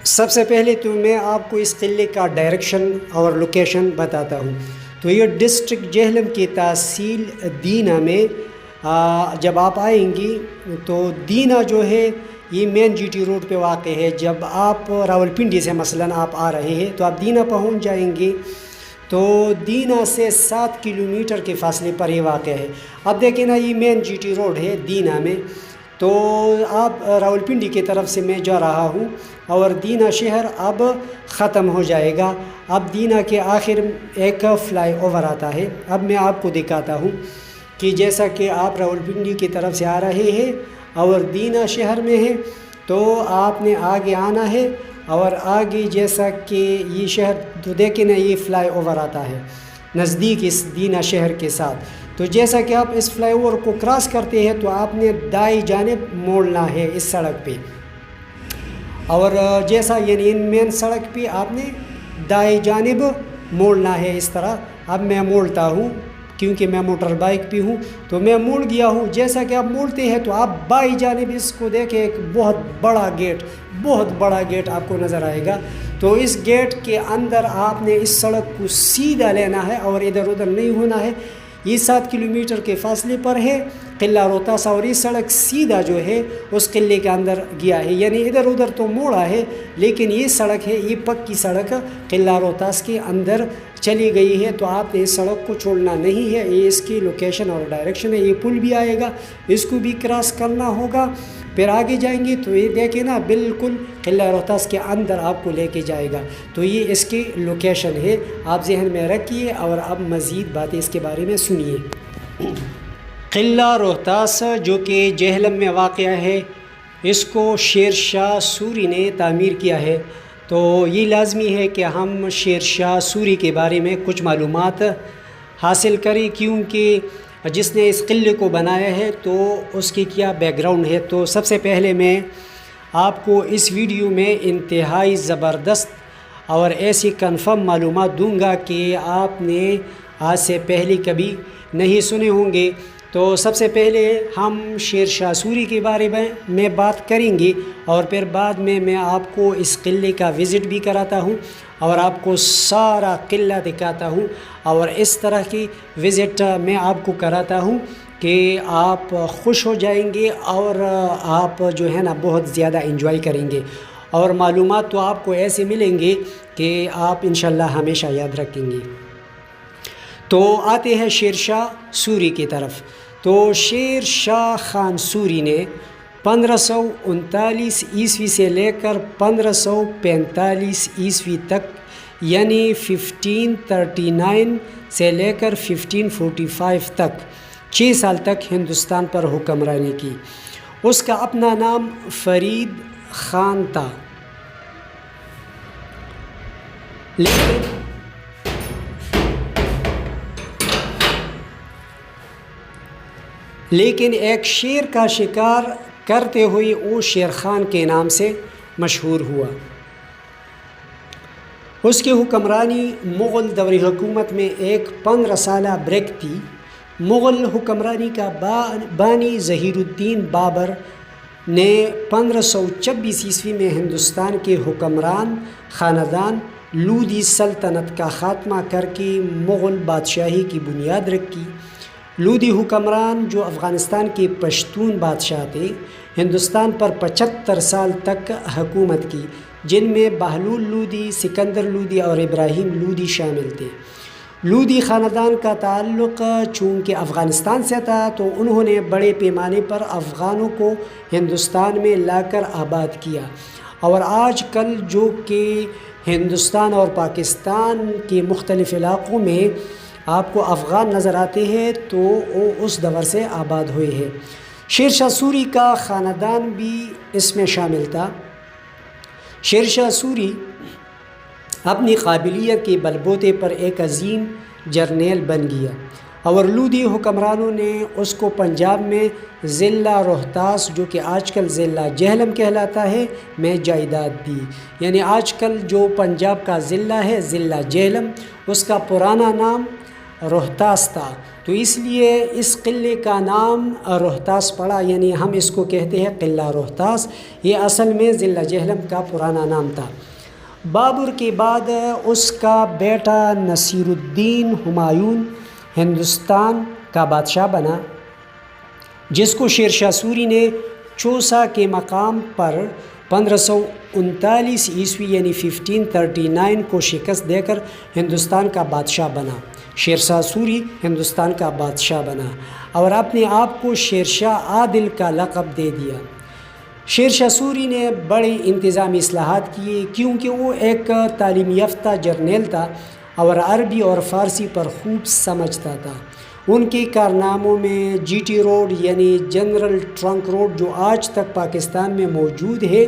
سب سے پہلے تو میں آپ کو اس قلعے کا ڈائریکشن اور لوکیشن بتاتا ہوں۔ تو یہ ڈسٹرکٹ جہلم کی تحصیل دینہ میں جب آپ آئیں گی تو دینہ جو ہے یہ مین جی ٹی روڈ پہ واقع ہے۔ جب آپ راولپنڈی سے مثلاً آپ آ رہے ہیں تو آپ دینہ پہنچ جائیں گے، تو دینہ سے 7 کلومیٹر کے فاصلے پر یہ واقع ہے۔ اب دیکھیں نا، یہ مین جی ٹی روڈ ہے دینہ میں، تو آپ راولپنڈی کی طرف سے میں جا رہا ہوں اور دینہ شہر اب ختم ہو جائے گا۔ اب دینہ کے آخر ایک فلائی اوور آتا ہے۔ اب میں آپ کو دکھاتا ہوں کہ جیسا کہ آپ راولپنڈی کی طرف سے آ رہے ہیں اور دینہ شہر میں ہے، تو آپ نے آگے آنا ہے، اور آگے جیسا کہ یہ شہر تو دیکھیں نا، یہ فلائی اوور آتا ہے نزدیک اس دینہ شہر کے ساتھ۔ تو جیسا کہ آپ اس فلائی اوور کو کراس کرتے ہیں تو آپ نے دائیں جانب موڑنا ہے اس سڑک پہ، اور جیسا یعنی مین سڑک پہ آپ نے دائیں جانب موڑنا ہے اس طرح۔ اب میں موڑتا ہوں کیونکہ میں موٹر بائک پہ ہوں، تو میں موڑ گیا ہوں۔ جیسا کہ آپ موڑتے ہیں تو آپ بائیں جانب اس کو دیکھیں، ایک بہت بڑا گیٹ آپ کو نظر آئے گا۔ تو اس گیٹ کے اندر آپ نے اس سڑک کو سیدھا لینا ہے اور ادھر ادھر نہیں ہونا ہے۔ یہ 7 کلومیٹر کے فاصلے پر ہے قلعہ روہتاس، اور یہ سڑک سیدھا جو ہے اس قلعے کے اندر گیا ہے، یعنی ادھر ادھر تو موڑا ہے، لیکن یہ سڑک ہے، یہ پکی سڑک قلعہ روہتاس کے اندر چلی گئی ہے۔ تو آپ نے اس سڑک کو چھوڑنا نہیں ہے، یہ اس کی لوکیشن اور ڈائریکشن ہے۔ یہ پل بھی آئے گا، اس کو بھی کراس کرنا ہوگا، پھر آگے جائیں گے تو یہ دیکھیں نا، بالکل قلعہ روہتاس کے اندر آپ کو لے کے جائے گا۔ تو یہ اس کی لوکیشن ہے، آپ ذہن میں رکھیے اور اب مزید باتیں اس کے بارے میں سنیے۔ قلعہ روہتاس جو کہ جہلم میں واقع ہے، اس کو شیر شاہ سوری نے تعمیر کیا ہے۔ تو یہ لازمی ہے کہ ہم شیر شاہ سوری کے بارے میں کچھ معلومات حاصل کریں، کیونکہ جس نے اس قلعے کو بنایا ہے تو اس کی کیا بیک گراؤنڈ ہے۔ تو سب سے پہلے میں آپ کو اس ویڈیو میں انتہائی زبردست اور ایسی کنفرم معلومات دوں گا کہ آپ نے آج سے پہلے کبھی نہیں سنے ہوں گے۔ تو سب سے پہلے ہم شیر شاہ سوری کے بارے میں بات کریں گے، اور پھر بعد میں آپ کو اس قلعے کا وزٹ بھی کراتا ہوں اور آپ کو سارا قلعہ دکھاتا ہوں، اور اس طرح کی وزٹ میں آپ کو کراتا ہوں کہ آپ خوش ہو جائیں گے، اور آپ جو ہے نا بہت زیادہ انجوائے کریں گے، اور معلومات تو آپ کو ایسے ملیں گے کہ آپ انشاءاللہ ہمیشہ یاد رکھیں گے۔ تو آتے ہیں شیر شاہ سوری کی طرف۔ تو شیر شاہ خان سوری نے 1539 عیسوی سے لے کر 1545 عیسوی تک، یعنی 1539 سے لے کر 1545 تک 6 سال تک ہندوستان پر حکمرانی کی۔ اس کا اپنا نام فرید خان تھا، لیکن ایک شیر کا شکار کرتے ہوئے وہ شیر خان کے نام سے مشہور ہوا۔ اس کی حکمرانی مغل دور حکومت میں ایک 15 سالہ بریک تھی۔ مغل حکمرانی کا بانی ظہیر الدین بابر نے 1526 عیسوی میں ہندوستان کے حکمران خاندان لودھی سلطنت کا خاتمہ کر کے مغل بادشاہی کی بنیاد رکھی۔ لودھی حکمران جو افغانستان کے پشتون بادشاہ تھے، ہندوستان پر 75 سال تک حکومت کی، جن میں بہلول لودھی، سکندر لودھی اور ابراہیم لودھی شامل تھے۔ لودھی خاندان کا تعلق چونکہ افغانستان سے تھا، تو انہوں نے بڑے پیمانے پر افغانوں کو ہندوستان میں لا کر آباد کیا، اور آج کل جو کہ ہندوستان اور پاکستان کے مختلف علاقوں میں آپ کو افغان نظر آتے ہیں، تو وہ اس دور سے آباد ہوئے ہیں۔ شیر شاہ سوری کا خاندان بھی اس میں شامل تھا۔ شیر شاہ سوری اپنی قابلیت کے بل بوتے پر ایک عظیم جرنیل بن گیا، اور لودھی حکمرانوں نے اس کو پنجاب میں ضلع روہتاس، جو کہ آج کل ضلع جہلم کہلاتا ہے، میں جائیداد دی۔ یعنی آج کل جو پنجاب کا ضلع ہے، ضلع جہلم، اس کا پرانا نام روہتاس تھا، تو اس لیے اس قلعے کا نام روہتاس پڑا، یعنی ہم اس کو کہتے ہیں قلعہ روہتاس۔ یہ اصل میں ضلع جہلم کا پرانا نام تھا۔ بابر کے بعد اس کا بیٹا نصیر الدین ہمایون ہندوستان کا بادشاہ بنا، جس کو شیر شاہ سوری نے چوسا کے مقام پر 1539 عیسوی یعنی 1539 کو شکست دے کر ہندوستان کا بادشاہ بنا۔ شیر شاہ سوری ہندوستان کا بادشاہ بنا اور اپنے آپ کو شیر شاہ عادل کا لقب دے دیا۔ شیر شاہ سوری نے بڑی انتظامی اصلاحات کیے، کیونکہ وہ ایک تعلیم یافتہ جرنیل تھا اور عربی اور فارسی پر خوب سمجھتا تھا۔ ان کے کارناموں میں جی ٹی روڈ یعنی جنرل ٹرنک روڈ جو آج تک پاکستان میں موجود ہے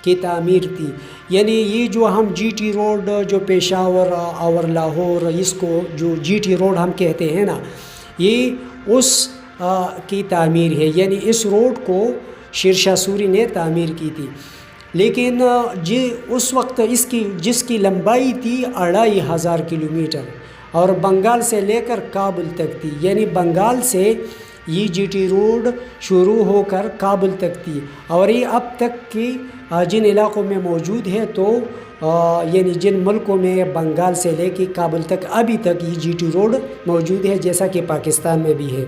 کی تعمیر تھی، یعنی یہ جو ہم جی ٹی روڈ جو پشاور اور لاہور اس کو جو جی ٹی روڈ ہم کہتے ہیں نا، یہ اس کی تعمیر ہے، یعنی اس روڈ کو شیر شاہ سوری نے تعمیر کی تھی۔ لیکن اس وقت جس کی لمبائی تھی 2500 کلومیٹر اور بنگال سے لے کر کابل تک تھی، یعنی بنگال سے یہ جی ٹی روڈ شروع ہو کر کابل تک تھی، اور یہ اب تک کی جن علاقوں میں موجود ہے تو یعنی جن ملکوں میں بنگال سے لے کے کابل تک ابھی تک یہ جی ٹی روڈ موجود ہے، جیسا کہ پاکستان میں بھی ہے۔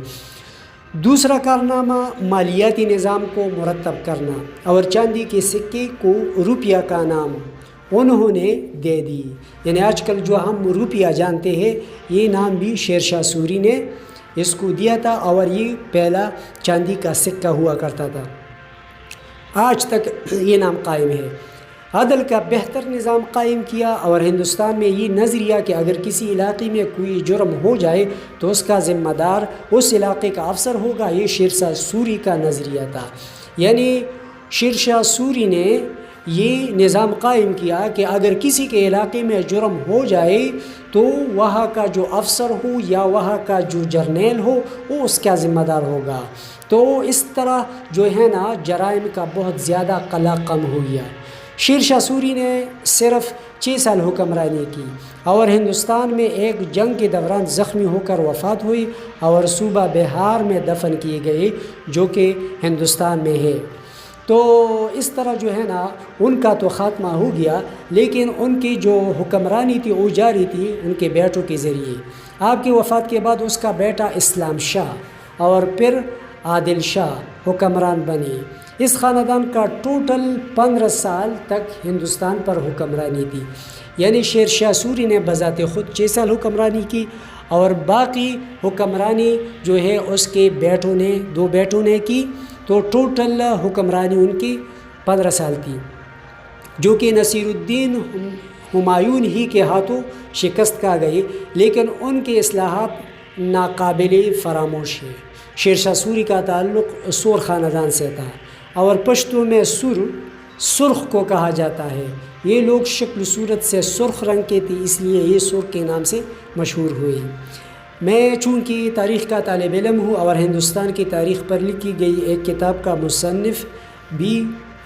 دوسرا کارنامہ مالیاتی نظام کو مرتب کرنا اور چاندی کے سکے کو روپیہ کا نام انہوں نے دے دی، یعنی آج کل جو ہم روپیہ جانتے ہیں یہ نام بھی شیر شاہ سوری نے اس کو دیا تھا، اور یہ پہلا چاندی کا سکہ ہوا کرتا تھا، آج تک یہ نام قائم ہے۔ عدل کا بہتر نظام قائم کیا، اور ہندوستان میں یہ نظریہ کہ اگر کسی علاقے میں کوئی جرم ہو جائے تو اس کا ذمہ دار اس علاقے کا افسر ہوگا، یہ شیر شاہ سوری کا نظریہ تھا۔ یعنی شیر شاہ سوری نے یہ نظام قائم کیا کہ اگر کسی کے علاقے میں جرم ہو جائے تو وہاں کا جو افسر ہو یا وہاں کا جو جرنیل ہو وہ اس کا ذمہ دار ہوگا۔ تو اس طرح جو ہے نا جرائم کا بہت زیادہ قلع کم ہو گیا۔ شیر شاہ سوری نے صرف 6 سال حکمرانی کی اور ہندوستان میں ایک جنگ کے دوران زخمی ہو کر وفات ہوئی اور صوبہ بہار میں دفن کیے گئے، جو کہ ہندوستان میں ہے۔ تو اس طرح جو ہے نا ان کا تو خاتمہ ہو گیا، لیکن ان کی جو حکمرانی تھی وہ جاری تھی ان کے بیٹوں کے ذریعے۔ آپ کی وفات کے بعد اس کا بیٹا اسلام شاہ اور پھر عادل شاہ حکمران بنے۔ اس خاندان کا ٹوٹل 15 سال تک ہندوستان پر حکمرانی تھی، یعنی شیر شاہ سوری نے بذات خود 6 سال حکمرانی کی اور باقی حکمرانی جو ہے اس کے دو بیٹوں نے کی، تو ٹوٹل حکمرانی ان کی 15 سال تھی، جو کہ نصیر الدین ہمایون ہی کے ہاتھوں شکست کھا گئی، لیکن ان کے اصلاحات ناقابل فراموش ہیں۔ شیر شاہ سوری کا تعلق سور خاندان سے تھا اور پشتو میں سرخ کو کہا جاتا ہے۔ یہ لوگ شکل صورت سے سرخ رنگ کے تھے، اس لیے یہ سرخ کے نام سے مشہور ہوئے۔ میں چونکہ تاریخ کا طالب علم ہوں اور ہندوستان کی تاریخ پر لکھی گئی ایک کتاب کا مصنف بھی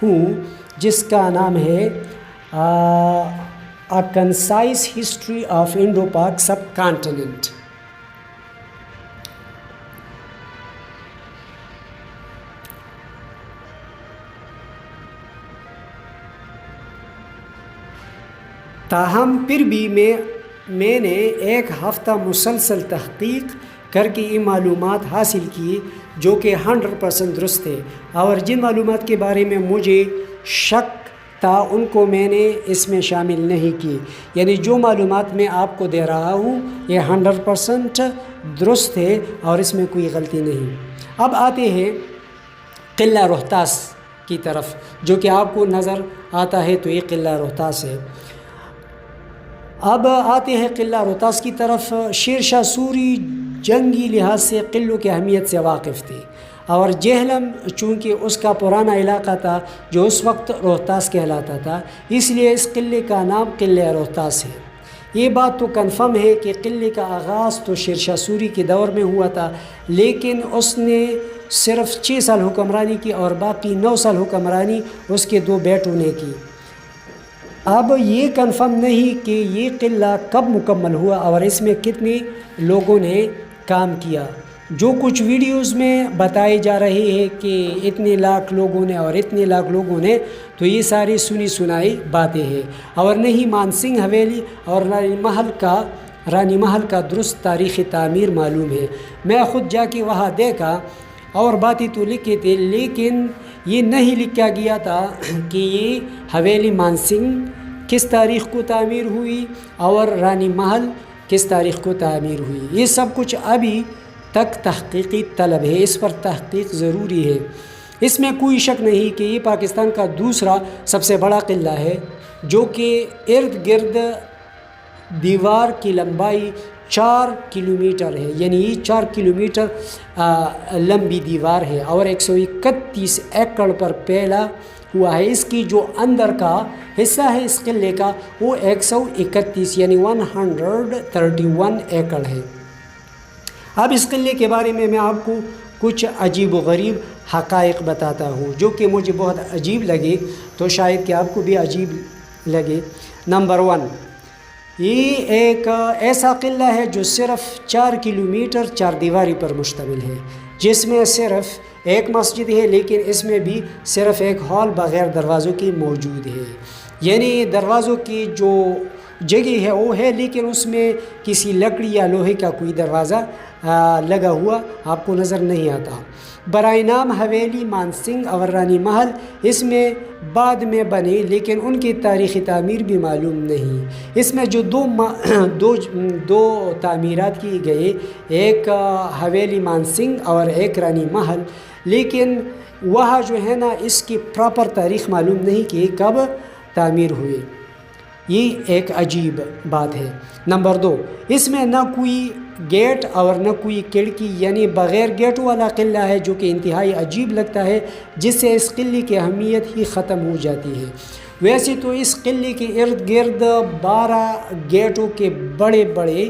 ہوں جس کا نام ہے A Concise History of Indo-Pak Subcontinent۔ تاہم پھر بھی میں نے ایک ہفتہ مسلسل تحقیق کر کے یہ معلومات حاصل کی جو کہ 100% درست ہے، اور جن معلومات کے بارے میں مجھے شک تھا ان کو میں نے اس میں شامل نہیں کی، یعنی جو معلومات میں آپ کو دے رہا ہوں یہ 100% درست ہے اور اس میں کوئی غلطی نہیں۔ اب آتے ہیں قلعہ روہتاس کی طرف، جو کہ آپ کو نظر آتا ہے تو یہ قلعہ روہتاس ہے۔ اب آتے ہیں قلعہ روہتاس کی طرف۔ شیر شاہ سوری جنگی لحاظ سے قلعوں کی اہمیت سے واقف تھے، اور جہلم چونکہ اس کا پرانا علاقہ تھا جو اس وقت روہتاس کہلاتا تھا، اس لیے اس قلعے کا نام قلعہ روہتاس ہے۔ یہ بات تو کنفرم ہے کہ قلعے کا آغاز تو شیر شاہ سوری کے دور میں ہوا تھا، لیکن اس نے صرف 6 سال حکمرانی کی اور باقی 9 سال حکمرانی اس کے 2 بیٹوں نے کی۔ اب یہ کنفرم نہیں کہ یہ قلعہ کب مکمل ہوا اور اس میں کتنے لوگوں نے کام کیا۔ جو کچھ ویڈیوز میں بتائے جا رہے ہیں کہ اتنے لاکھ لوگوں نے اور اتنے لاکھ لوگوں نے، تو یہ ساری سنی سنائی باتیں ہیں، اور نہیں مان سنگھ حویلی اور رانی محل کا درست تاریخی تعمیر معلوم ہے۔ میں خود جا کے وہاں دیکھا اور باتیں تو لکھی تھی، لیکن یہ نہیں لکھا گیا تھا کہ یہ حویلی مان سنگھ کس تاریخ کو تعمیر ہوئی اور رانی محل کس تاریخ کو تعمیر ہوئی۔ یہ سب کچھ ابھی تک تحقیقی طلب ہے، اس پر تحقیق ضروری ہے۔ اس میں کوئی شک نہیں کہ یہ پاکستان کا دوسرا سب سے بڑا قلعہ ہے، جو کہ ارد گرد دیوار کی لمبائی 4 کلومیٹر ہے، یعنی یہ 4 کلومیٹر لمبی دیوار ہے اور 131 ایکڑ پر پھیلا ہوا ہے۔ اس کی جو اندر کا حصہ ہے اس قلعے کا وہ 131 یعنی 131 ایکڑ ہے۔ اب اس قلعے کے بارے میں آپ کو کچھ عجیب و غریب حقائق بتاتا ہوں جو کہ مجھے بہت عجیب لگے، تو شاید کہ آپ کو بھی عجیب لگے۔ نمبر 1، یہ ایک ایسا قلعہ ہے جو صرف 4 کلومیٹر 4 دیواری پر مشتمل ہے، جس میں صرف ایک مسجد ہے، لیکن اس میں بھی صرف ایک ہال بغیر دروازوں کی موجود ہے۔ یعنی دروازوں کی جو جگہ ہے وہ ہے، لیکن اس میں کسی لکڑی یا لوہے کا کوئی دروازہ لگا ہوا آپ کو نظر نہیں آتا۔ برائے نام حویلی مان سنگھ اور رانی محل اس میں بعد میں بنے، لیکن ان کی تاریخی تعمیر بھی معلوم نہیں۔ اس میں جو دو تعمیرات کی گئے، ایک حویلی مان سنگھ اور ایک رانی محل، لیکن وہاں جو ہے نا اس کی پراپر تاریخ معلوم نہیں کہ کب تعمیر ہوئے۔ یہ ایک عجیب بات ہے۔ نمبر 2، اس میں نہ کوئی گیٹ اور نہ کوئی کھڑکی، یعنی بغیر گیٹ والا قلعہ ہے، جو کہ انتہائی عجیب لگتا ہے، جس سے اس قلعے کی اہمیت ہی ختم ہو جاتی ہے۔ ویسے تو اس قلعے کے ارد گرد 12 گیٹوں کے بڑے بڑے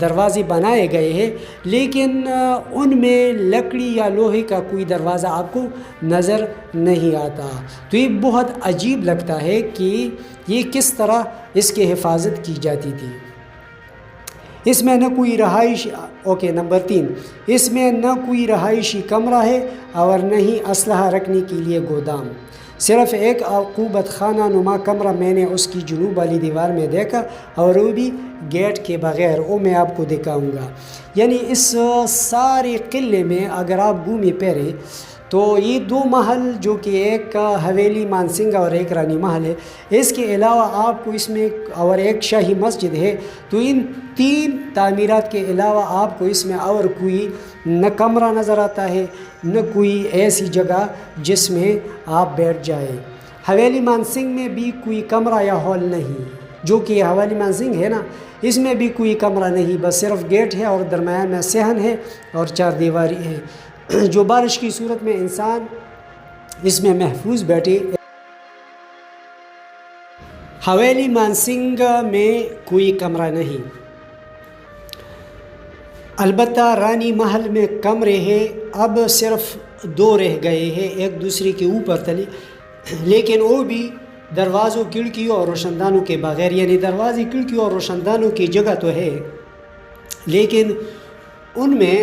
دروازے بنائے گئے ہیں، لیکن ان میں لکڑی یا لوہے کا کوئی دروازہ آپ کو نظر نہیں آتا۔ تو یہ بہت عجیب لگتا ہے کہ یہ کس طرح اس کی حفاظت کی جاتی تھی۔ اس میں نہ کوئی نمبر 3، اس میں نہ کوئی رہائشی کمرہ ہے اور نہ ہی اسلحہ رکھنے کے لیے گودام، صرف ایک عقوبت خانہ نما کمرہ میں نے اس کی جنوب والی دیوار میں دیکھا، اور وہ بھی گیٹ کے بغیر، وہ میں آپ کو دکھاؤں گا۔ یعنی اس سارے قلعے میں اگر آپ گھومے پھرے تو یہ 2 محل جو کہ ایک حویلی مان سنگھ اور ایک رانی محل ہے، اس کے علاوہ آپ کو اس میں اور ایک شاہی مسجد ہے، تو ان 3 تعمیرات کے علاوہ آپ کو اس میں اور کوئی نہ کمرہ نظر آتا ہے، نہ کوئی ایسی جگہ جس میں آپ بیٹھ جائیں۔ حویلی مان سنگھ میں بھی کوئی کمرہ یا ہال نہیں، جو کہ حویلی مان سنگھ ہے نا، اس میں بھی کوئی کمرہ نہیں، بس صرف گیٹ ہے اور درمیان میں صحن ہے اور 4 دیواری ہے، جو بارش کی صورت میں انسان اس میں محفوظ بیٹھے۔ حویلی مان سنگھ میں کوئی کمرہ نہیں، البتہ رانی محل میں کمرے ہیں، اب صرف 2 رہ گئے ہیں ایک دوسرے کے اوپر تلے، لیکن وہ بھی دروازوں، کھڑکیوں اور روشن دانوں کے بغیر۔ یعنی دروازے، کھڑکیوں اور روشن دانوں کی جگہ تو ہے، لیکن ان میں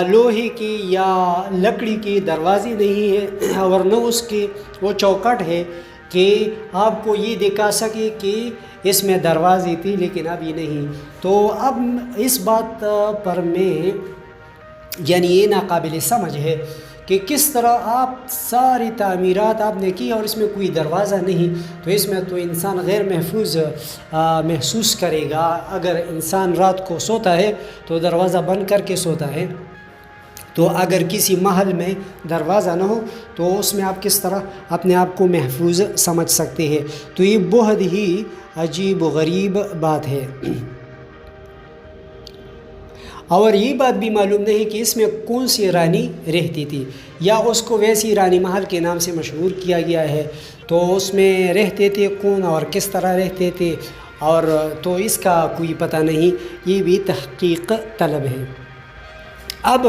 لوہے کی یا لکڑی کی دروازے نہیں ہے، اور نہ اس کی وہ چوکٹ ہے کہ آپ کو یہ دکھا سکے کہ اس میں دروازے تھی، لیکن اب یہ نہیں۔ تو اب اس بات پر میں یعنی یہ ناقابل سمجھ ہے کہ کس طرح آپ ساری تعمیرات آپ نے کی اور اس میں کوئی دروازہ نہیں، تو اس میں تو انسان غیر محفوظ محسوس کرے گا۔ اگر انسان رات کو سوتا ہے تو دروازہ بند کر کے سوتا ہے، تو اگر کسی محل میں دروازہ نہ ہو تو اس میں آپ کس طرح اپنے آپ کو محفوظ سمجھ سکتے ہیں؟ تو یہ بہت ہی عجیب و غریب بات ہے۔ اور یہ بات بھی معلوم نہیں کہ اس میں کون سی رانی رہتی تھی، یا اس کو ویسی رانی محل کے نام سے مشہور کیا گیا ہے، تو اس میں رہتے تھے کون اور کس طرح رہتے تھے، اور تو اس کا کوئی پتہ نہیں، یہ بھی تحقیق طلب ہے۔ اب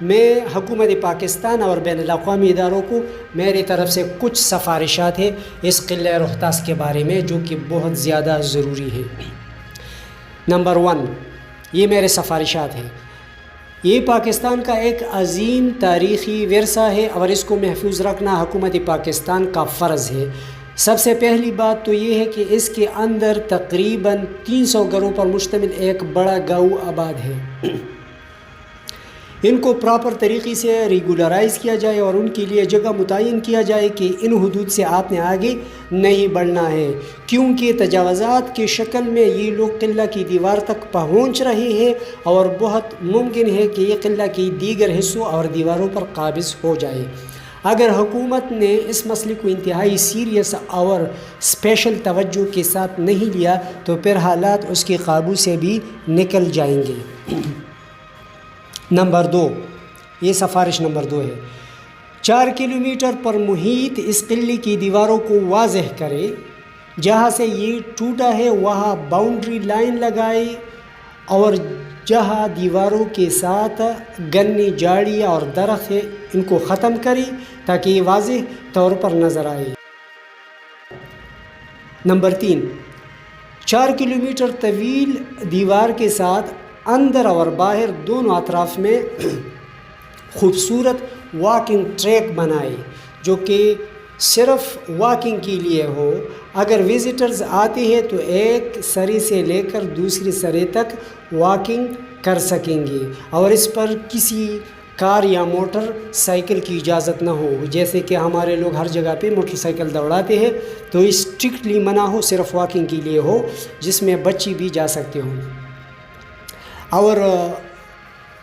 میں حکومت پاکستان اور بین الاقوامی اداروں کو میری طرف سے کچھ سفارشات ہے اس قلعہ روہتاس کے بارے میں جو کہ بہت زیادہ ضروری ہے۔ نمبر 1، یہ میرے سفارشات ہیں۔ یہ پاکستان کا ایک عظیم تاریخی ورثہ ہے اور اس کو محفوظ رکھنا حکومت پاکستان کا فرض ہے۔ سب سے پہلی بات تو یہ ہے کہ اس کے اندر تقریباً 300 گھروں پر مشتمل ایک بڑا گاؤں آباد ہے۔ ان کو پراپر طریقے سے ریگولرائز کیا جائے اور ان کے لیے جگہ متعین کیا جائے کہ ان حدود سے آپ نے آگے نہیں بڑھنا ہے، کیونکہ تجاوزات کی شکل میں یہ لوگ قلعہ کی دیوار تک پہنچ رہے ہیں اور بہت ممکن ہے کہ یہ قلعہ کی دیگر حصوں اور دیواروں پر قابض ہو جائے۔ اگر حکومت نے اس مسئلے کو انتہائی سیریس اور اسپیشل توجہ کے ساتھ نہیں لیا تو پھر حالات اس کے قابو سے بھی نکل جائیں گے۔ نمبر 2، یہ سفارش نمبر 2 ہے، 4 کلومیٹر پر محیط اس قلعے کی دیواروں کو واضح کرے، جہاں سے یہ ٹوٹا ہے وہاں باؤنڈری لائن لگائے اور جہاں دیواروں کے ساتھ گنے، جھاڑیاں اور درخت ہے ان کو ختم کرے تاکہ یہ واضح طور پر نظر آئے۔ نمبر 3، 4 کلومیٹر طویل دیوار کے ساتھ اندر اور باہر دونوں اطراف میں خوبصورت واکنگ ٹریک بنائے جو کہ صرف واکنگ کے لیے ہو۔ اگر وزٹرز آتے ہیں تو ایک سرے سے لے کر دوسری سرے تک واکنگ کر سکیں گے اور اس پر کسی کار یا موٹر سائیکل کی اجازت نہ ہو، جیسے کہ ہمارے لوگ ہر جگہ پہ موٹر سائیکل دوڑاتے ہیں تو اسٹرکٹلی منع ہو، صرف واکنگ کے لیے ہو جس میں بچے بھی جا سکتے ہوں۔ اور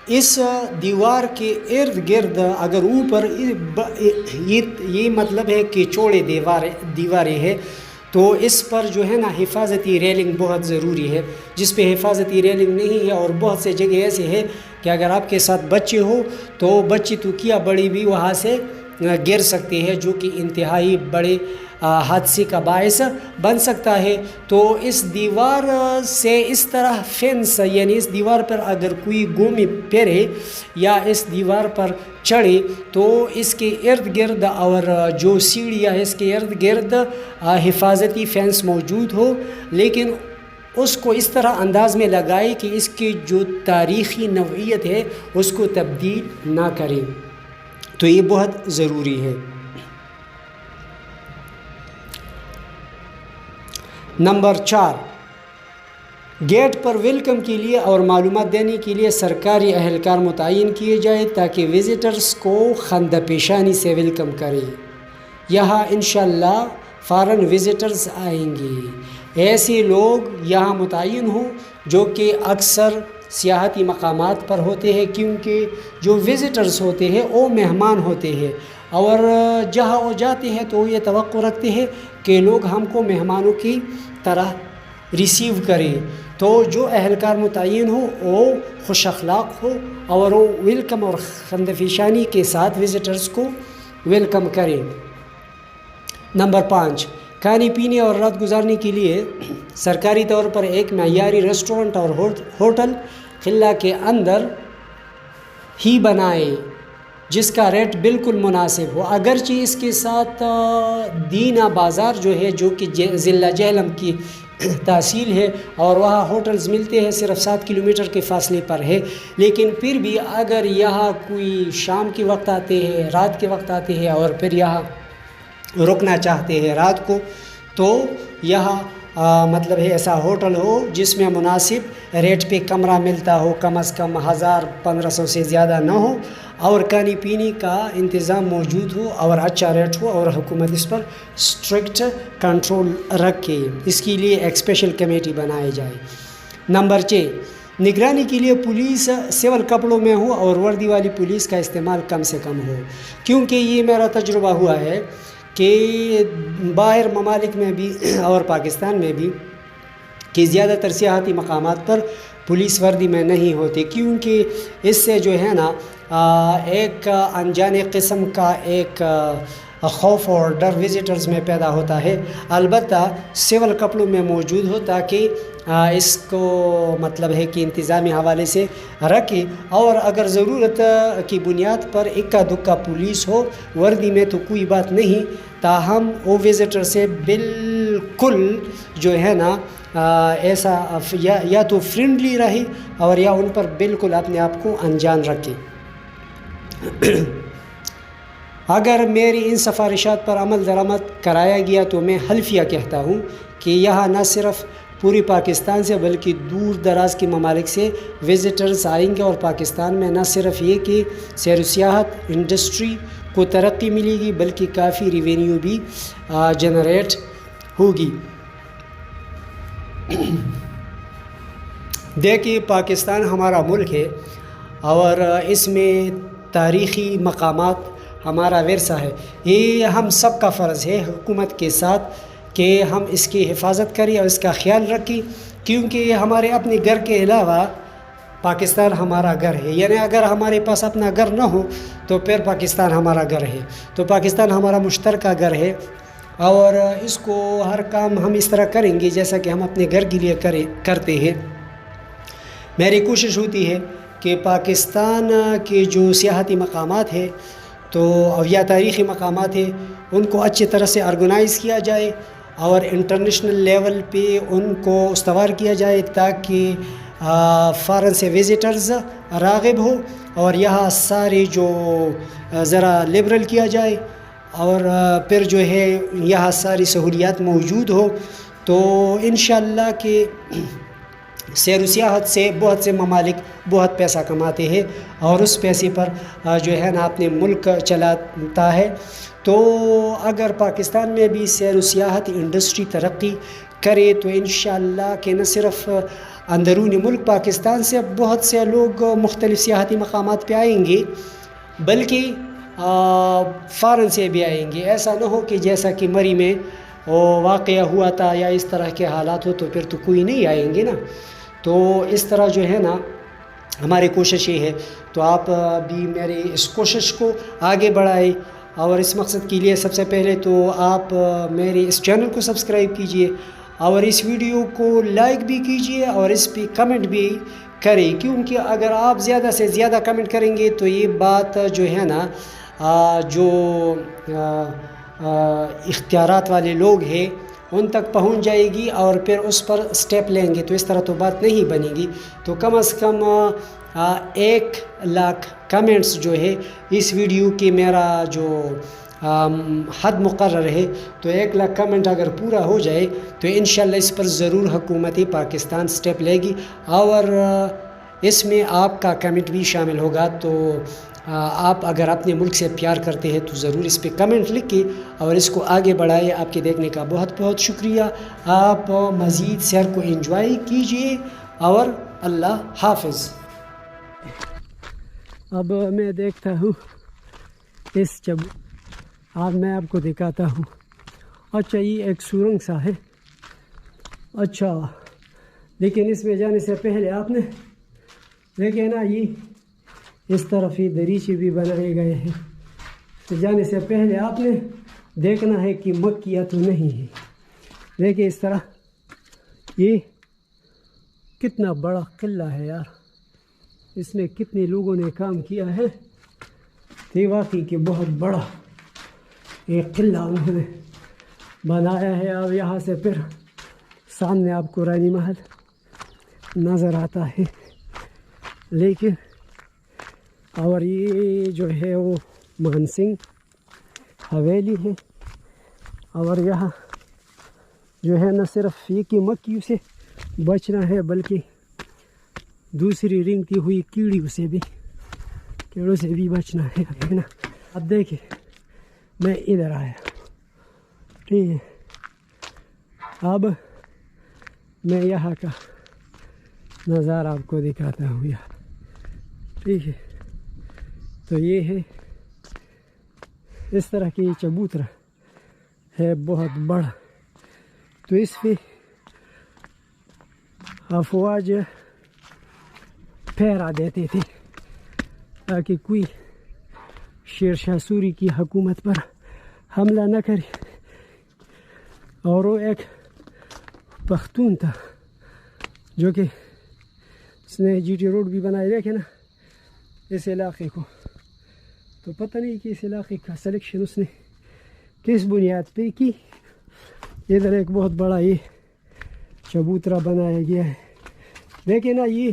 اس دیوار کے ارد گرد اگر اوپر یہ مطلب ہے کہ چوڑے دیواریں ہیں تو اس پر جو ہے نا حفاظتی ریلنگ بہت ضروری ہے، جس پہ حفاظتی ریلنگ نہیں ہے اور بہت سے جگہ ایسے ہے کہ اگر آپ کے ساتھ بچے ہو تو بچے تو کیا بڑے بھی وہاں سے گر سکتے ہیں جو کہ انتہائی بڑے حادثے کا باعث بن سکتا ہے۔ تو اس دیوار سے اس طرح فینس، یعنی اس دیوار پر اگر کوئی گھومے پھرے یا اس دیوار پر چڑھے تو اس کے ارد گرد اور جو سیڑھیاں ہے اس کے ارد گرد حفاظتی فینس موجود ہو، لیکن اس کو اس طرح انداز میں لگائے کہ اس کی جو تاریخی نوعیت ہے اس کو تبدیل نہ کرے، تو یہ بہت ضروری ہے۔ نمبر 4، گیٹ پر ویلکم کے لیے اور معلومات دینے کے لیے سرکاری اہلکار متعین کیے جائے تاکہ وزٹرز کو خندہ پیشانی سے ویلکم کرے۔ یہاں انشاءاللہ فارن وزٹرز آئیں گے، ایسے لوگ یہاں متعین ہوں جو کہ اکثر سیاحتی مقامات پر ہوتے ہیں، کیونکہ جو وزٹرز ہوتے ہیں وہ مہمان ہوتے ہیں اور جہاں وہ جاتے ہیں تو یہ توقع رکھتے ہیں کہ لوگ ہم کو مہمانوں کی طرح ریسیو کریں، تو جو اہلکار متعین ہو وہ خوش اخلاق ہو اور وہ ویلکم اور خندہ پیشانی کے ساتھ وزٹرز کو ویلکم کریں۔ نمبر 5، کھانے پینے اور رات گزارنے کے لیے سرکاری طور پر ایک معیاری ریسٹورنٹ اور ہوٹل قلعہ کے اندر ہی بنائے جس کا ریٹ بالکل مناسب ہو، اگرچہ اس کے ساتھ دینا بازار جو ہے جو کہ ضلع جہلم کی تحصیل ہے اور وہاں ہوٹلز ملتے ہیں، صرف 7 کلومیٹر کے فاصلے پر ہے، لیکن پھر بھی اگر یہاں کوئی شام کے وقت آتے ہیں، رات کے وقت آتے ہیں اور پھر یہاں رکنا چاہتے ہیں رات کو، تو یہاں مطلب ہے ایسا ہوٹل ہو جس میں مناسب ریٹ پہ کمرہ ملتا ہو، کم از کم 1500 سے زیادہ نہ ہو، اور کھانے پینے کا انتظام موجود ہو اور اچھا ریٹ ہو اور حکومت اس پر اسٹرکٹ کنٹرول رکھے، اس کے لیے ایک اسپیشل کمیٹی بنائی جائے۔ نمبر 6، نگرانی کے لیے پولیس سول کپڑوں میں ہو اور وردی والی پولیس کا استعمال کم سے کم ہو، کیونکہ یہ میرا تجربہ ہوا ہے کہ باہر ممالک میں بھی اور پاکستان میں بھی کہ زیادہ تر سیاحتی مقامات پر پولیس وردی میں نہیں ہوتے، کیونکہ اس سے جو ہے نا ایک انجانے قسم کا ایک خوف اور ڈر وزٹرز میں پیدا ہوتا ہے، البتہ سول کپڑوں میں موجود ہو تاکہ اس کو مطلب ہے کہ انتظامی حوالے سے رکھے، اور اگر ضرورت کی بنیاد پر اکا دکا پولیس ہو وردی میں تو کوئی بات نہیں، تاہم وہ وزٹر سے بالکل جو ہے نا ایسا یا تو فرینڈلی رہے اور یا ان پر بالکل اپنے آپ کو انجان رکھے۔ اگر میری ان سفارشات پر عمل درآمد کرایا گیا تو میں حلفیہ کہتا ہوں کہ یہاں نہ صرف پوری پاکستان سے بلکہ دور دراز کے ممالک سے وزٹرز آئیں گے، اور پاکستان میں نہ صرف یہ کہ سیر و سیاحت انڈسٹری کو ترقی ملے گی بلکہ کافی ریونیو بھی جنریٹ ہوگی۔ دیکھیے، پاکستان ہمارا ملک ہے اور اس میں تاریخی مقامات ہمارا ورثہ ہے، یہ ہم سب کا فرض ہے حکومت کے ساتھ کہ ہم اس کی حفاظت کریں اور اس کا خیال رکھیں، کیونکہ یہ ہمارے اپنے گھر کے علاوہ پاکستان ہمارا گھر ہے، یعنی اگر ہمارے پاس اپنا گھر نہ ہو تو پھر پاکستان ہمارا گھر ہے، تو پاکستان ہمارا مشترکہ گھر ہے، اور اس کو ہر کام ہم اس طرح کریں گے جیسا کہ ہم اپنے گھر کے لیے کرتے ہیں۔ میری کوشش ہوتی ہے کہ پاکستان کے جو سیاحتی مقامات ہیں تو یا تاریخی مقامات ہیں ان کو اچھی طرح سے آرگنائز کیا جائے اور انٹرنیشنل لیول پہ ان کو استوار کیا جائے تاکہ فارن سے وزٹرز راغب ہو اور یہاں سارے جو ذرا لبرل کیا جائے اور پھر جو ہے یہاں ساری سہولیات موجود ہو، تو انشاءاللہ کہ سیر و سیاحت سے بہت سے ممالک بہت پیسہ کماتے ہیں اور اس پیسے پر جو ہے نا اپنے ملک چلاتا ہے۔ تو اگر پاکستان میں بھی سیر و سیاحت انڈسٹری ترقی کرے تو انشاءاللہ کہ نہ صرف اندرون ملک پاکستان سے بہت سے لوگ مختلف سیاحتی مقامات پہ آئیں گے بلکہ فارن سے بھی آئیں گے۔ ایسا نہ ہو کہ جیسا کہ مری میں واقعہ ہوا تھا یا اس طرح کے حالات ہو تو پھر تو کوئی نہیں آئیں گے نا، تو اس طرح جو ہے نا ہماری کوشش یہ ہے، تو آپ بھی میری اس کوشش کو آگے بڑھائیں، اور اس مقصد کے لیے سب سے پہلے تو آپ میرے اس چینل کو سبسکرائب کیجئے اور اس ویڈیو کو لائک بھی کیجئے اور اس پہ کمنٹ بھی کریں، کیونکہ اگر آپ زیادہ سے زیادہ کمنٹ کریں گے تو یہ بات جو ہے نا جو اختیارات والے لوگ ہیں ان تک پہنچ جائے گی اور پھر اس پر سٹیپ لیں گے، تو اس طرح تو بات نہیں بنے گی۔ تو کم از کم 1,00,000 کمنٹس جو ہے اس ویڈیو کی میرا جو حد مقرر ہے، تو 1,00,000 کمنٹ اگر پورا ہو جائے تو انشاءاللہ اس پر ضرور حکومت پاکستان سٹیپ لے گی، اور اس میں آپ کا کمنٹ بھی شامل ہوگا۔ تو آپ اگر اپنے ملک سے پیار کرتے ہیں تو ضرور اس پہ کمنٹ لکھیں اور اس کو آگے بڑھائیں۔ آپ کے دیکھنے کا بہت بہت شکریہ، آپ مزید سیر کو انجوائے کیجئے اور اللہ حافظ۔ اب میں دیکھتا ہوں اس اب میں آپ کو دکھاتا ہوں۔ اچھا، یہ ایک سورنگ سا ہے، اچھا، لیکن اس میں جانے سے پہلے آپ نے دیکھے نا یہ اس طرف ہی دریچے بھی بنائے گئے ہیں، تو جانے سے پہلے آپ نے دیکھنا ہے کہ مکیہ تو نہیں ہے۔ دیکھیں اس طرح یہ کتنا بڑا قلعہ ہے یار، اس میں کتنے لوگوں نے کام کیا ہے، یہ واقعی کہ بہت بڑا ایک قلعہ انہوں نے بنایا ہے۔ اب یہاں سے پھر سامنے آپ کو رانی محل نظر آتا ہے، لیکن اور یہ جو ہے وہ مان سنگھ حویلی ہے، اور یہاں جو ہے نہ صرف یہ کہ مکیوں سے بچنا ہے بلکہ دوسری رنگتی ہوئی کیڑوں سے بھی بچنا ہے نا۔ اب دیکھیں میں ادھر آیا، ٹھیک ہے، اب میں یہاں کا نظارہ آپ کو دکھاتا ہوں یہاں، ٹھیک ہے۔ تو یہ ہے اس طرح کی چبوترا ہے بہت بڑا، تو اس پہ افواج پھیرا دیتے تھے تاکہ کوئی شیر شاہ سوری کی حکومت پر حملہ نہ کرے. اور وہ ایک پختون تھا جو کہ اس نے جی ٹی روڈ بھی بنائے, دیکھے نا اس علاقے کو. تو پتہ نہیں کہ اس علاقے کا سلیکشن اس نے کس بنیاد پہ کی. ادھر ایک بہت بڑا یہ چبوترا بنایا گیا ہے. دیکھیں نا, یہ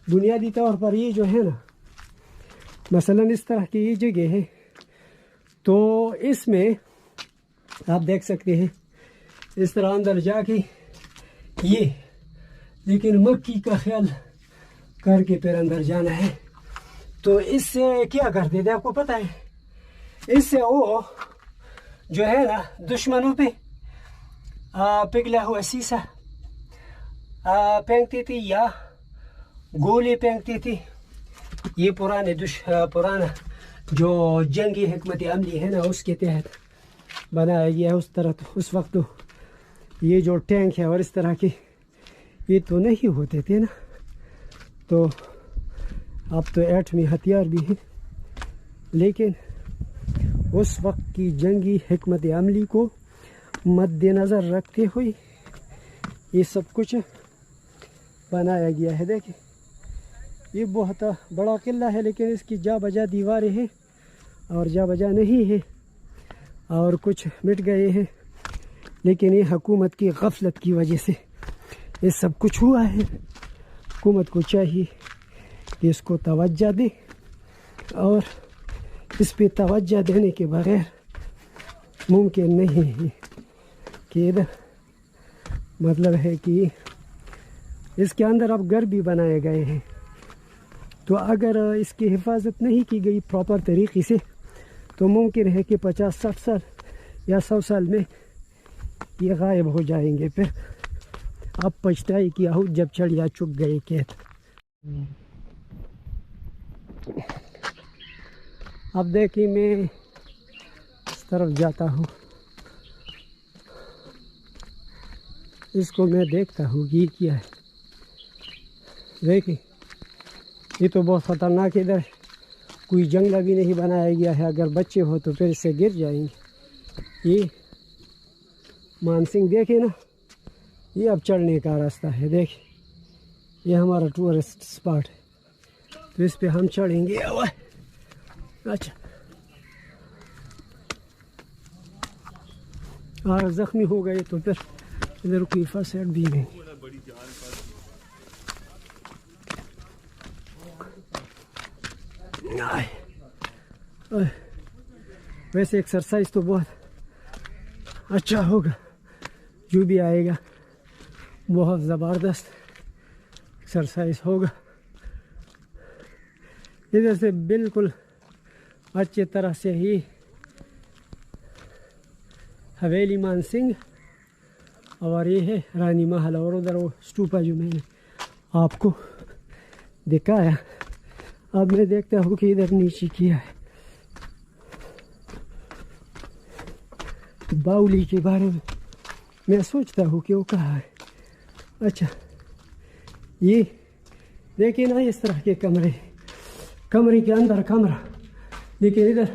بنیادی طور پر یہ جو ہے نا مثلاً اس طرح کی یہ جگہ ہے, تو اس میں آپ دیکھ سکتے ہیں اس طرح اندر جا کے یہ, لیکن مکھی کا خیال کر کے پھر اندر جانا ہے. تو اس سے کیا کرتے تھے آپ کو پتہ ہے, اس سے وہ جو ہے نا دشمنوں پہ پگھلا ہوا سیسا پھینکتی تھی یا گولی پھینکتی تھی. یہ پرانا جو جنگی حکمت عملی ہے نا اس کے تحت بنایا گیا ہے. اس طرح تو اس وقت تو یہ جو ٹینک ہے اور اس طرح کے یہ تو نہیں ہوتے تھے نا, تو اب تو ایٹمی ہتھیار بھی ہیں, لیکن اس وقت کی جنگی حکمت عملی کو مد نظر رکھتے ہوئے یہ سب کچھ بنایا گیا ہے. دیکھیں یہ بہت بڑا قلعہ ہے, لیکن اس کی جا بجا دیواریں ہیں اور جا بجا نہیں ہے, اور کچھ مٹ گئے ہیں, لیکن یہ حکومت کی غفلت کی وجہ سے یہ سب کچھ ہوا ہے. حکومت کو چاہیے کہ اس کو توجہ دے, اور اس پہ توجہ دینے کے بغیر ممکن نہیں ہے کہ ادھر مطلب ہے کہ اس کے اندر اب گھر بھی بنائے گئے ہیں. تو اگر اس کی حفاظت نہیں کی گئی پراپر طریقے سے تو ممکن ہے کہ 50-60 سال یا 100 سال میں یہ غائب ہو جائیں گے. پھر اب پچھتائی کی آہت جب چڑیا چک گئے کہت. اب دیکھیں میں اس طرف جاتا ہوں, اس کو میں دیکھتا ہوں کہ یہ کیا ہے. دیکھیں یہ تو بہت خطرناک ادھر کوئی جنگلہ بھی نہیں بنایا گیا ہے, اگر بچے ہو تو پھر اس سے گر جائیں گے. یہ مانسنگ دیکھیں نا, یہ اب چڑھنے کا راستہ ہے. دیکھیں یہ ہمارا ٹورسٹ اسپاٹ ہے, تو اس پہ ہم چڑھیں گے. اچھا اور زخمی ہو گئے تو پھر ادھر کوئی فرسٹ ایڈ بھی نہیں. ویسے ایکسرسائز تو بہت اچھا ہوگا, جو بھی آئے گا بہت زبردست ایکسرسائز ہوگا. ادھر سے بالکل اچھی طرح سے ہی حویلی مانسنگ اور یہ ہے رانی محل, اور ادھر وہ اسٹوپا جو میں نے آپ کو دکھایا. اب میں دیکھتا ہوں کہ ادھر نیچے کیا ہے. باولی کے بارے میں سوچتا ہوں کہ وہ کہاں ہے. اچھا یہ دیکھیں نا اس طرح کے کمرے کے اندر کمرہ, لیکن ادھر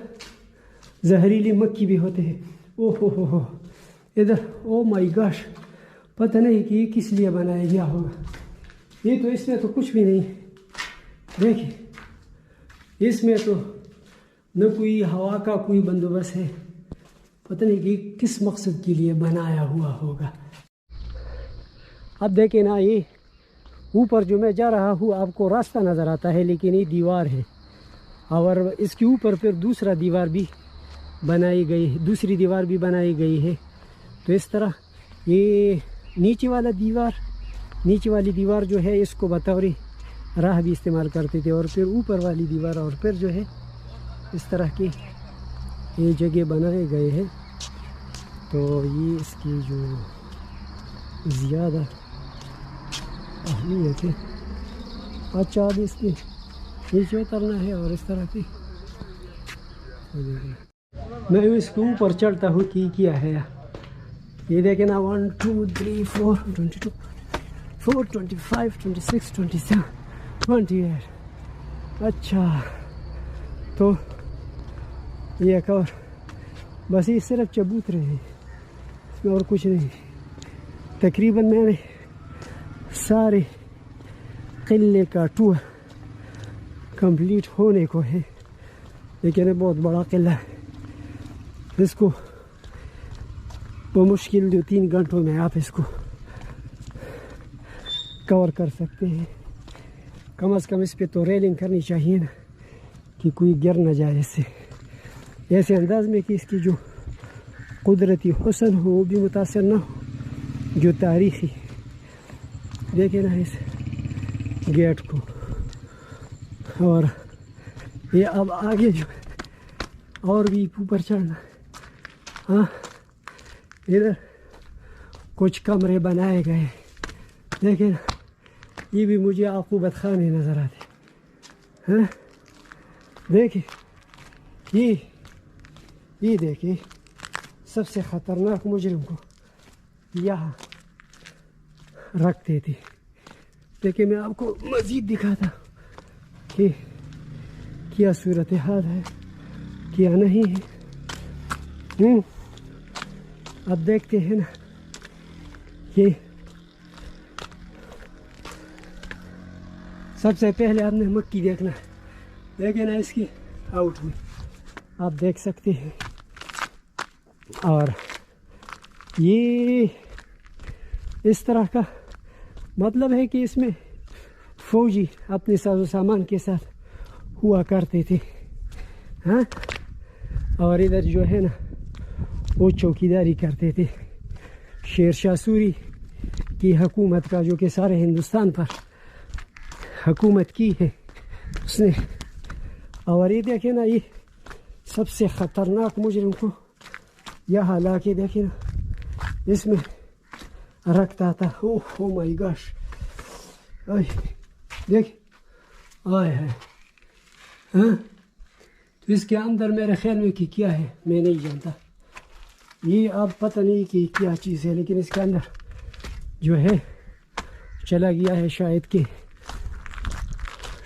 زہریلی مکھی بھی ہوتے ہیں. او ہو ادھر, او مائی گاش, پتہ نہیں کہ یہ کس لیے بنایا گیا ہوگا. یہ تو اس میں تو کچھ بھی نہیں. دیکھیں اس میں تو نہ کوئی ہوا کا کوئی بندوبست ہے, پتہ نہیں کہ کس مقصد کے لیے بنایا ہوا ہوگا. اب دیکھیں نا یہ اوپر جو میں جا رہا ہوں آپ کو راستہ نظر آتا ہے, لیکن یہ دیوار ہے, اور اس کے اوپر پھر دوسری دیوار بھی بنائی گئی ہے. تو اس طرح یہ نیچے والی دیوار جو ہے اس کو بطور راہ بھی استعمال کرتے تھے, اور پھر اوپر والی دیوار, اور پھر جو ہے اس طرح کی یہ جگہ بنائے گئے ہیں. تو یہ اس کی جو زیادہ اہمیت ہے. اچھا اب اس کی نیچے اترنا ہے, اور اس طرح کی میں اس کے اوپر چڑھتا ہوں کہ کیا ہے. یہ دیکھیں نا 1 2 3 4 22 4 25 26 27 28. اچھا تو یہ ایک اور بس یہ صرف چبوترے ہیں، اس میں اور کچھ نہیں۔ تقریباً میں نے سارے قلعے کا ٹور کمپلیٹ ہونے کو ہے، لیکن یہ بہت بڑا قلعہ ہے، اس کو بمشکل 2-3 گھنٹوں میں آپ اس کو کور کر سکتے ہیں۔ کم از کم اس پہ تو ریلنگ کرنی چاہیے نا، کہ کوئی گر نہ جائے اس سے، ایسے انداز میں کہ اس کی جو قدرتی حسن ہو وہ بھی متاثر نہ ہو، جو تاریخی۔ دیکھیں نا اس گیٹ کو، اور یہ اب آگے جو اور بھی اوپر چڑھنا، ہاں ادھر کچھ کمرے بنائے گئے، دیکھیں نا یہ بھی مجھے عقوبت خانے نظر آتے، ہاں دیکھیں یہ دیکھیں سب سے خطرناک مجرم کو یہاں رکھتے تھے۔ دیکھیں میں آپ کو مزید دکھاتا کہ کیا صورتحال ہے کیا نہیں ہے۔ اب دیکھتے ہیں نا کہ سب سے پہلے آپ نے مکی دیکھنا ہے، دیکھیں نا اس کی آؤٹ میں آپ دیکھ سکتے ہیں، اور یہ اس طرح کا مطلب ہے کہ اس میں فوجی اپنے ساز و سامان کے ساتھ ہوا کرتے تھے، ہاں، اور ادھر جو ہے نا وہ چوکیداری کرتے تھے۔ شیر شاہ سوری کی حکومت کا جو کہ سارے ہندوستان پر حکومت کی ہے اس نے، اور یہ دیکھیں نا یہ سب سے خطرناک مجرم کو یہاں لا کے دیکھیں نا اس میں رکھتا تھا۔ اوہ مائی گاش، دیکھ آئے ہے، ہاں تو اس کے اندر میرے خیال میں کہ کیا ہے میں نہیں جانتا، یہ اب پتہ نہیں کہ کیا چیز ہے، لیکن اس کے اندر جو ہے چلا گیا ہے شاید کہ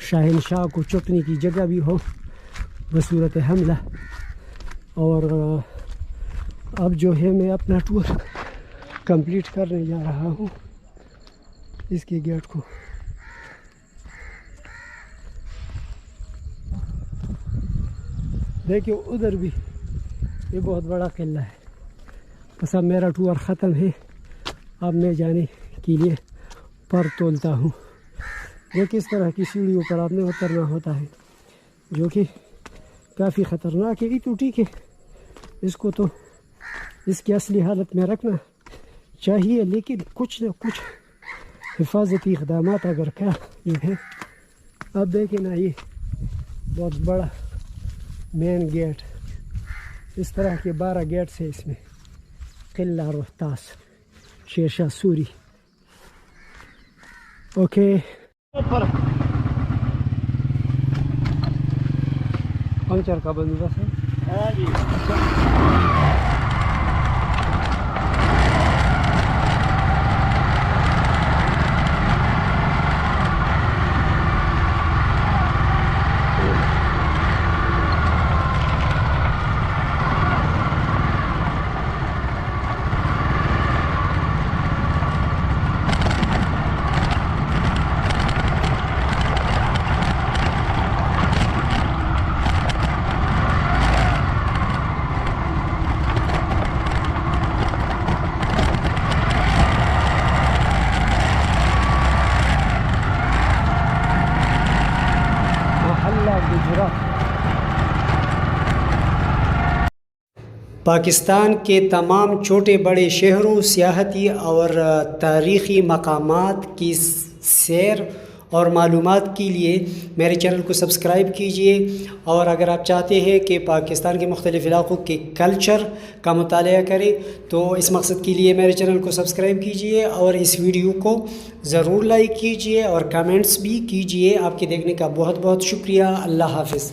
شاہنشاہ کو چھپنے کی جگہ بھی ہو بصورت حملہ۔ اور اب جو ہے میں اپنا ٹور کمپلیٹ کرنے جا رہا ہوں اس کے گیٹ کو۔ دیکھیں ادھر بھی یہ بہت بڑا قلعہ ہے۔ بس اب میرا ٹور ختم ہے، اب میں جانے کے لیے پر تولتا ہوں۔ یہ کس طرح کی سیڑھیوں پر آپ نے اترنا ہوتا ہے جو کہ کافی خطرناک ہے۔ تو ٹھیک ہے، اس کو تو اس کی اصلی حالت میں رکھنا چاہیے، لیکن کچھ نہ کچھ حفاظتی اقدامات اگر کیا جو ہے۔ اب دیکھیں نا یہ بہت بڑا مین گیٹ، اس طرح کے 12 گیٹس ہے اس میں۔ قلعہ روہتاس شیر شاہ سوری۔ اوکے پنچر کا بندوبست ہے۔ پاکستان کے تمام چھوٹے بڑے شہروں، سیاحتی اور تاریخی مقامات کی سیر اور معلومات کے لیے میرے چینل کو سبسکرائب کیجئے، اور اگر آپ چاہتے ہیں کہ پاکستان کے مختلف علاقوں کے کلچر کا مطالعہ کریں تو اس مقصد کے لیے میرے چینل کو سبسکرائب کیجئے، اور اس ویڈیو کو ضرور لائک کیجئے اور کمنٹس بھی کیجئے۔ آپ کے دیکھنے کا بہت بہت شکریہ۔ اللہ حافظ۔